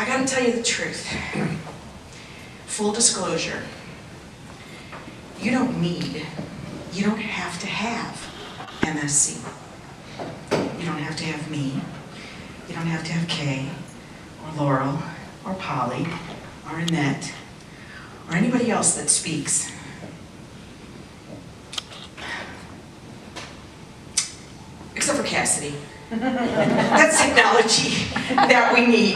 gotta tell you the truth. Full disclosure, you don't have to have MSC. You don't have to have me. You don't have to have Kay, or Laurel, or Polly, or Annette, or anybody else that speaks. Except for Cassidy. That's technology that we need.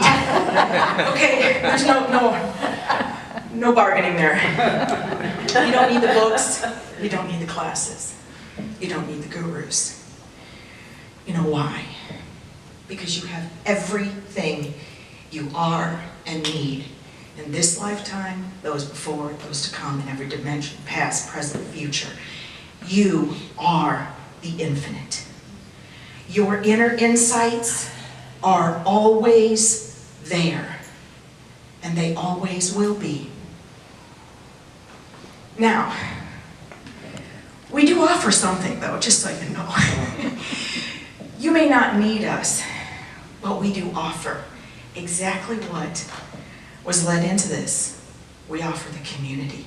Okay, there's no bargaining there. You don't need the books. You don't need the classes. You don't need the gurus. You know why? Because you have everything you are and need in this lifetime, those before, those to come, in every dimension, past, present, future. You are the infinite. Your inner insights are always there, and they always will be. Now, we do offer something though, just so you know. You may not need us, but we do offer exactly what was led into this. We offer the community.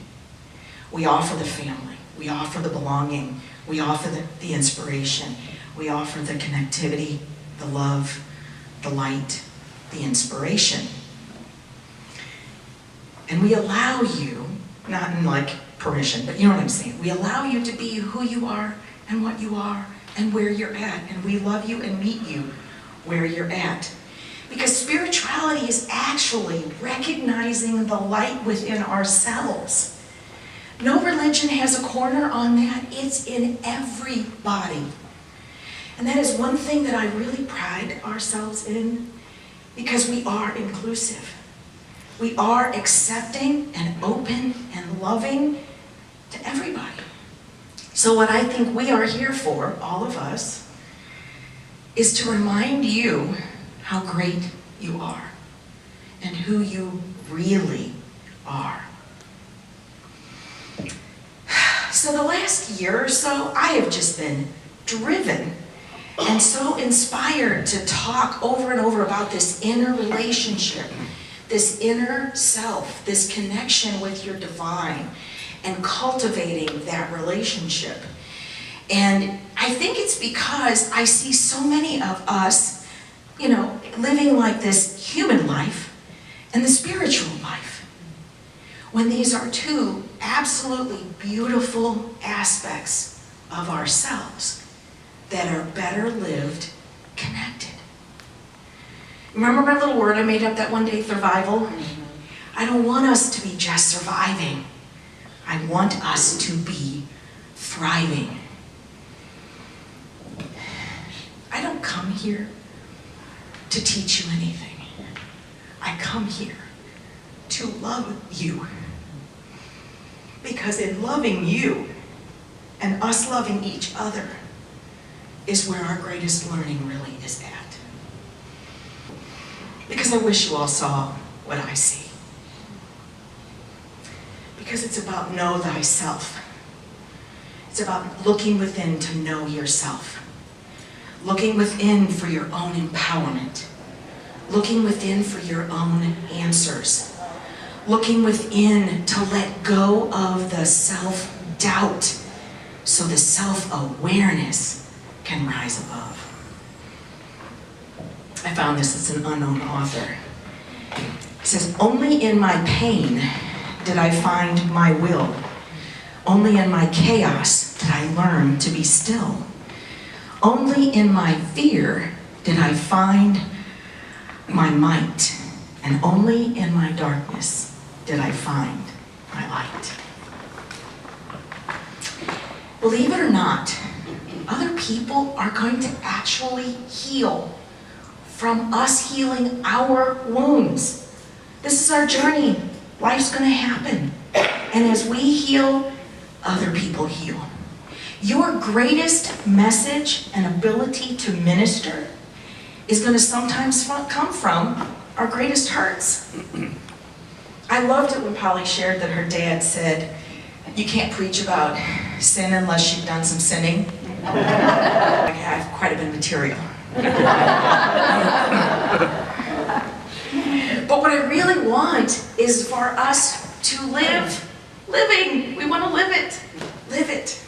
We offer the family. We offer the belonging. We offer the inspiration. We offer the connectivity, the love, the light, the inspiration. And we allow you, not in like permission, but you know what I'm saying. We allow you to be who you are and what you are and where you're at. And we love you and meet you where you're at. Because spirituality is actually recognizing the light within ourselves. No religion has a corner on that. It's in everybody. And that is one thing that I really pride ourselves in, because we are inclusive. We are accepting and open and loving to everybody. So what I think we are here for, all of us, is to remind you how great you are and who you really are. So the last year or so, I have just been driven and so inspired to talk over and over about this inner relationship, this inner self, this connection with your divine, and cultivating that relationship. And I think it's because I see so many of us, living like this human life and the spiritual life, when these are two absolutely beautiful aspects of ourselves that are better lived connected. Remember my little word I made up that one day, survival? I don't want us to be just surviving. I want us to be thriving. I don't come here to teach you anything. I come here to love you. Because in loving you and us loving each other is where our greatest learning really is at. Because I wish you all saw what I see. Because it's about know thyself. It's about looking within to know yourself. Looking within for your own empowerment. Looking within for your own answers. Looking within to let go of the self-doubt so the self-awareness can rise above. I found this, it's an unknown author. It says, only in my pain did I find my will. Only in my chaos did I learn to be still. Only in my fear did I find my might. And only in my darkness did I find my light. Believe it or not, other people are going to actually heal from us healing our wounds. This is our journey. Life's going to happen. And as we heal, other people heal. Your greatest message and ability to minister is going to sometimes come from our greatest hurts. I loved it when Polly shared that her dad said, you can't preach about sin unless you've done some sinning. I have quite a bit of material. But what I really want is for us to living. We want to live it.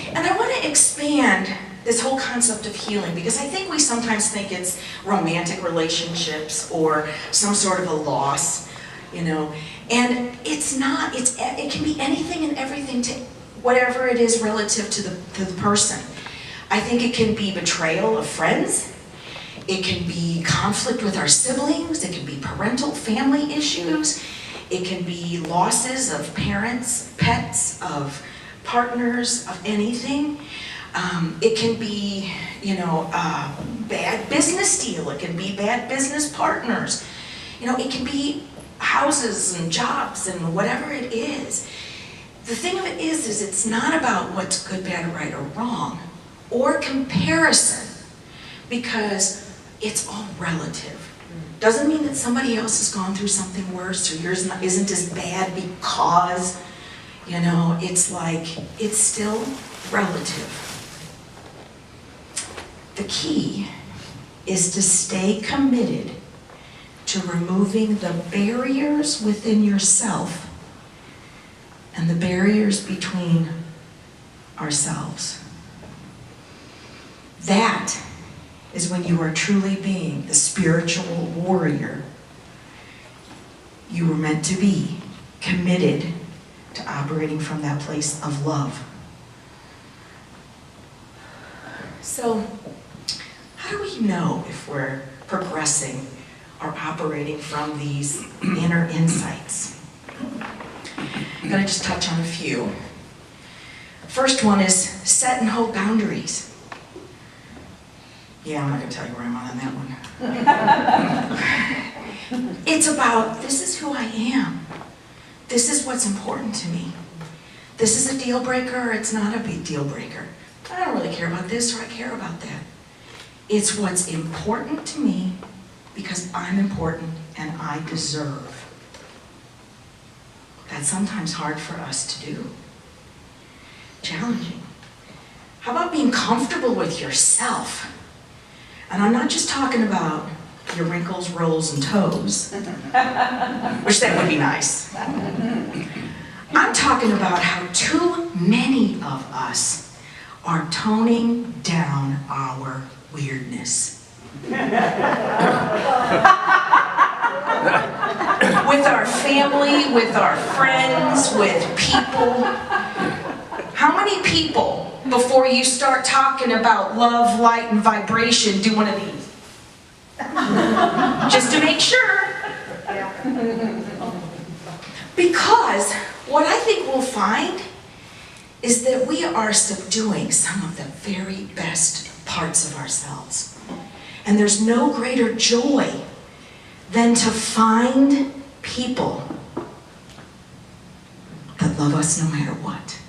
And I want to expand this whole concept of healing, because I think we sometimes think it's romantic relationships or some sort of a loss, and it's not. It can be anything and everything, to whatever it is relative to the person. I think it can be betrayal of friends. It can be conflict with our siblings. It can be parental family issues. It can be losses of parents, pets, of partners, of anything. It can be, bad business deal. It can be bad business partners. It can be houses and jobs and whatever it is. The thing of it is it's not about what's good, bad, right, or wrong, or comparison, because it's all relative. Doesn't mean that somebody else has gone through something worse or yours isn't as bad because, it's like, it's still relative. The key is to stay committed to removing the barriers within yourself and the barriers between ourselves. That is when you are truly being the spiritual warrior you were meant to be, committed to operating from that place of love. So, how do we know if we're progressing or operating from these inner insights? I'm going to just touch on a few. First one is set and hold boundaries. Yeah, I'm not going to tell you where I'm on that one. It's about, this is who I am. This is what's important to me. This is a deal breaker or it's not a big deal breaker. I don't really care about this or I care about that. It's what's important to me because I'm important and I deserve. That's sometimes hard for us to do. Challenging. How about being comfortable with yourself? And I'm not just talking about your wrinkles, rolls, and toes, which that would be nice. I'm talking about how too many of us are toning down our weirdness. With our family, with our friends, with people. How many people, before you start talking about love, light, and vibration, do one of these? Just to make sure. Because what I think we'll find is that we are subduing some of the very best parts of ourselves. And there's no greater joy than to find people that love us no matter what.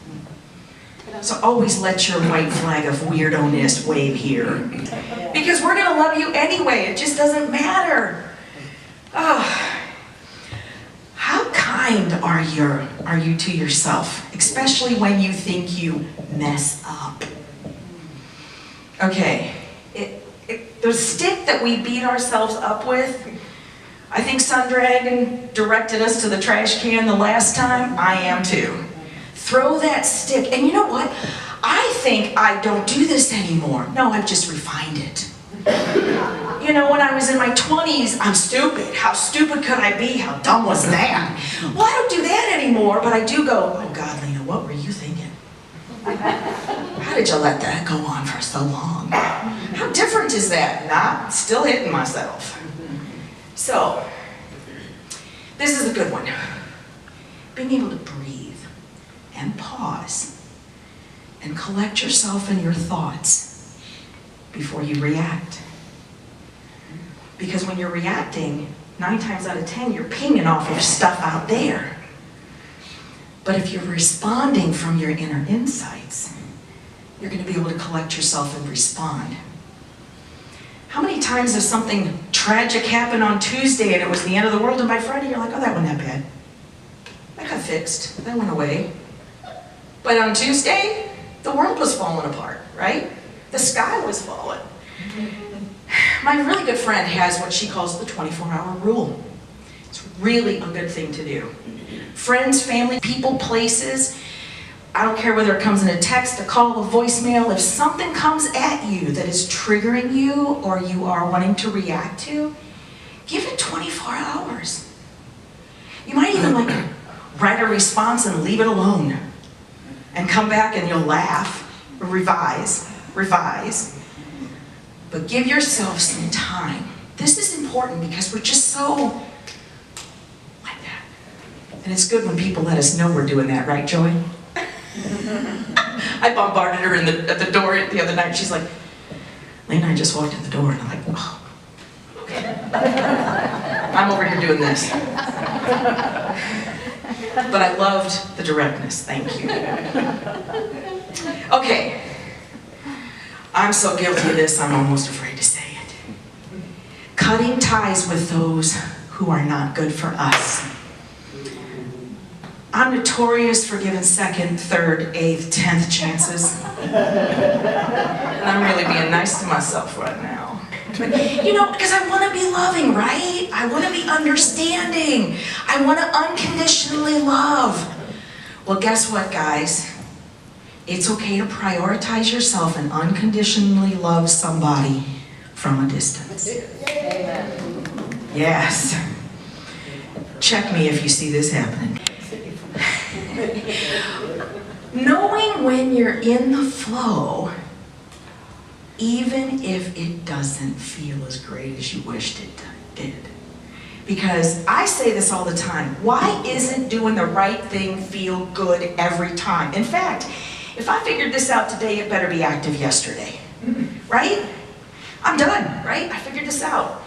So always let your white flag of weirdo-ness wave here. Because we're going to love you anyway. It just doesn't matter. Oh. How kind are you to yourself? Especially when you think you mess up. Okay. The stick that we beat ourselves up with, I think Sundragon directed us to the trash can the last time. I am too. Throw that stick. And you know what? I think I don't do this anymore. No, I've just refined it. When I was in my 20s, I'm stupid. How stupid could I be? How dumb was that? Well, I don't do that anymore, but I do go, oh God, Lena, what were you thinking? How did you let that go on for so long? How different is that? Not still hitting myself. So, this is a good one. Being able to breathe and pause and collect yourself and your thoughts before you react. Because when you're reacting, 9 times out of 10, you're pinging off of stuff out there. But if you're responding from your inner insights, you're going to be able to collect yourself and respond. How many times has something tragic happened on Tuesday and it was the end of the world, and by Friday you're like, oh, that wasn't that bad. That got fixed. That went away. But on Tuesday, the world was falling apart, right? The sky was falling. My really good friend has what she calls the 24-hour rule. It's really a good thing to do. Friends, family, people, places, I don't care whether it comes in a text, a call, a voicemail, if something comes at you that is triggering you or you are wanting to react to, give it 24 hours. You might even write a response and leave it alone and come back and you'll laugh, or revise. But give yourself some time. This is important because we're just so like that. And it's good when people let us know we're doing that, right, Joy? I bombarded her at the door the other night. She's like, Lena, I just walked in the door. And I'm like, oh, okay. I'm over here doing this. But I loved the directness. Thank you. Okay. I'm so guilty of this, I'm almost afraid to say it. Cutting ties with those who are not good for us. I'm notorious for giving second, third, eighth, 10th chances. And I'm really being nice to myself right now. You know, because I want to be loving, right? I want to be understanding. I want to unconditionally love. Well, guess what, guys? It's okay to prioritize yourself and unconditionally love somebody from a distance. Amen. Yes. Check me if you see this happening. Knowing when you're in the flow, even if it doesn't feel as great as you wished it did. Because I say this all the time, why isn't doing the right thing feel good every time? In fact, if I figured this out today, it better be active yesterday, right? I'm done, right? I figured this out.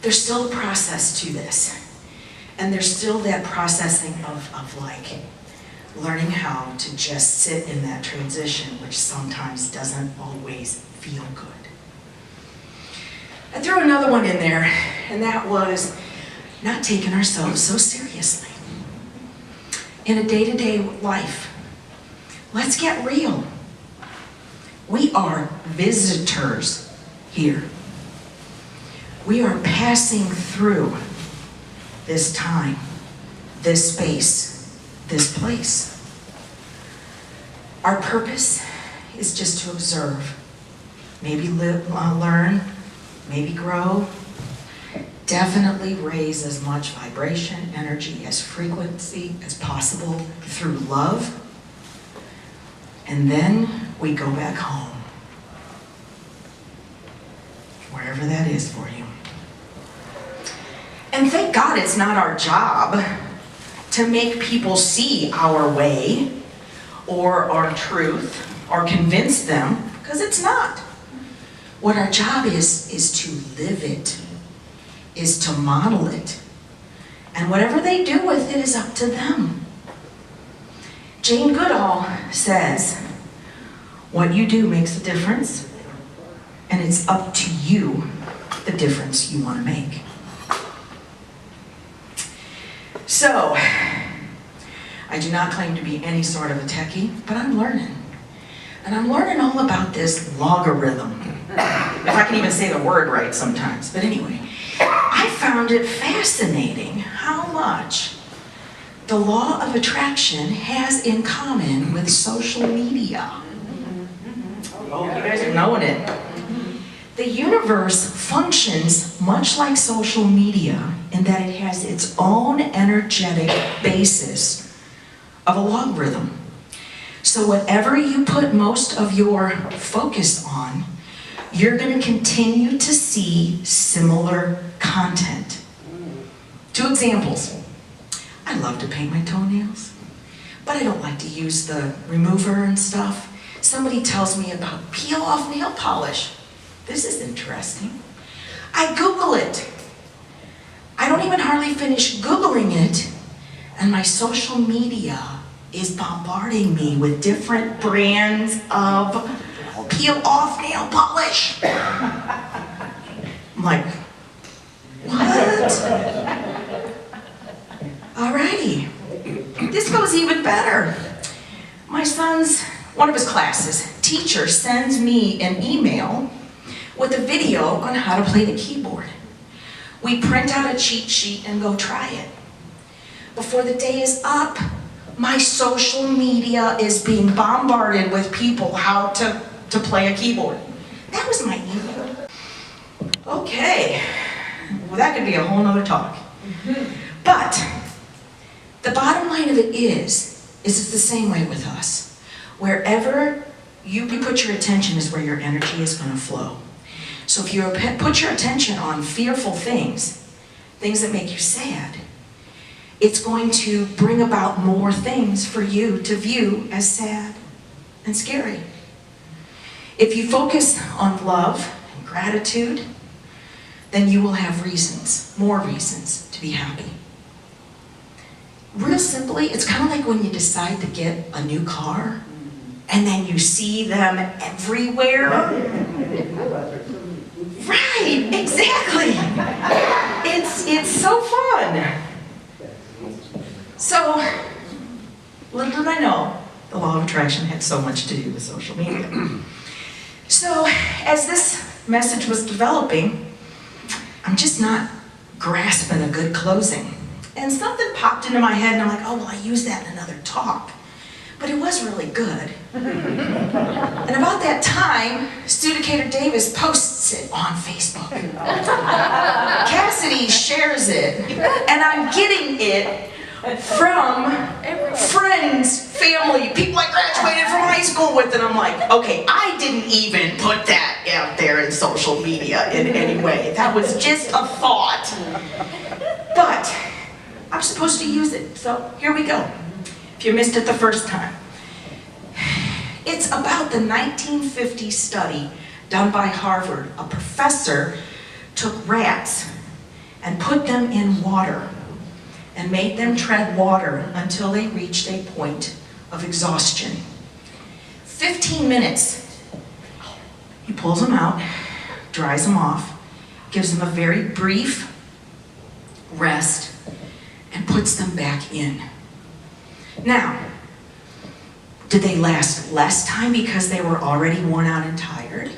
There's still a process to this. And there's still that processing of learning how to just sit in that transition, which sometimes doesn't always feel good. I threw another one in there, and that was not taking ourselves so seriously. In a day-to-day life, let's get real. We are visitors here. We are passing through this time, this space, this place. Our purpose is just to observe, maybe learn, maybe grow, definitely raise as much vibration, energy, as frequency as possible through love, and then we go back home, wherever that is for you. And thank God it's not our job to make people see our way or our truth or convince them, because it's not. What our job is to live it, is to model it. And whatever they do with it is up to them. Jane Goodall says, what you do makes a difference, and it's up to you the difference you want to make. So, I do not claim to be any sort of a techie, but I'm learning. And I'm learning all about this logarithm. If I can even say the word right sometimes. But anyway, I found it fascinating how much the law of attraction has in common with social media. Oh, you guys are knowing it. The universe functions much like social media in that it has its own energetic basis of a logarithm. So whatever you put most of your focus on, you're going to continue to see similar content. 2 examples. I love to paint my toenails, but I don't like to use the remover and stuff. Somebody tells me about peel-off nail polish. This is interesting. I Google it. I don't even hardly finish Googling it, and my social media is bombarding me with different brands of peel-off nail polish. I'm like, what? Alrighty. This goes even better. My son's, one of his classes, teacher sends me an email with a video on how to play the keyboard. We print out a cheat sheet and go try it. Before the day is up, my social media is being bombarded with people how to play a keyboard. That was my email. Okay, well that could be a whole nother talk. But the bottom line of it is it's the same way with us. Wherever you put your attention is where your energy is going to flow. So if you put your attention on fearful things that make you sad, it's going to bring about more things for you to view as sad and scary. If you focus on love and gratitude, then you will have reasons, more reasons to be happy. Real simply, it's kind of like when you decide to get a new car and then you see them everywhere. Right, exactly. It's so fun. So, little did I know, the law of attraction had so much to do with social media. So, as this message was developing, I'm just not grasping a good closing. And something popped into my head and I'm like, oh, well, I use that in another talk. But it was really good. And about that time, Studicator Davis posts it on Facebook. Cassidy shares it. And I'm getting it from friends, family, people I graduated from high school with, and I'm like, okay, I didn't even put that out there in social media in any way. That was just a thought. But I'm supposed to use it, so here we go. If you missed it the first time. It's about the 1950 study done by Harvard. A professor took rats and put them in water and made them tread water until they reached a point of exhaustion. 15 minutes. He pulls them out, dries them off, gives them a very brief rest, and puts them back in. Now, did they last less time because they were already worn out and tired?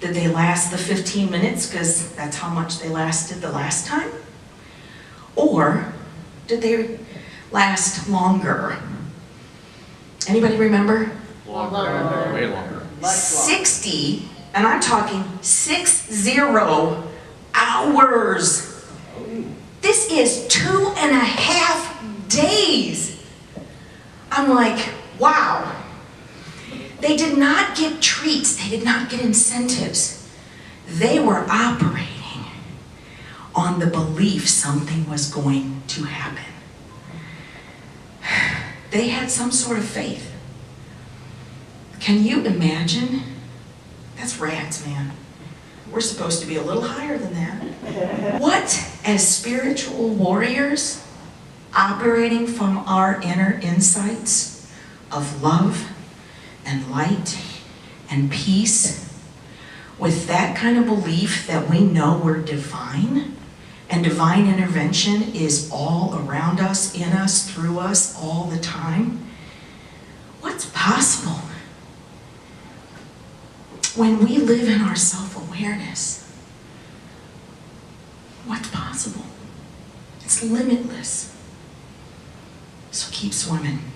Did they last the 15 minutes because that's how much they lasted the last time? Or did they last longer? Anybody remember? Longer. Way longer. 60, and I'm talking 60 hours. This is 2.5 days. I'm like, wow. They did not get treats. They did not get incentives. They were operating on the belief something was going to happen. They had some sort of faith. Can you imagine? That's rats, man. We're supposed to be a little higher than that. What, as spiritual warriors, operating from our inner insights of love and light and peace, with that kind of belief that we know we're divine, and divine intervention is all around us, in us, through us, all the time, what's possible when we live in our self-awareness? What's possible? It's limitless. So keep swimming.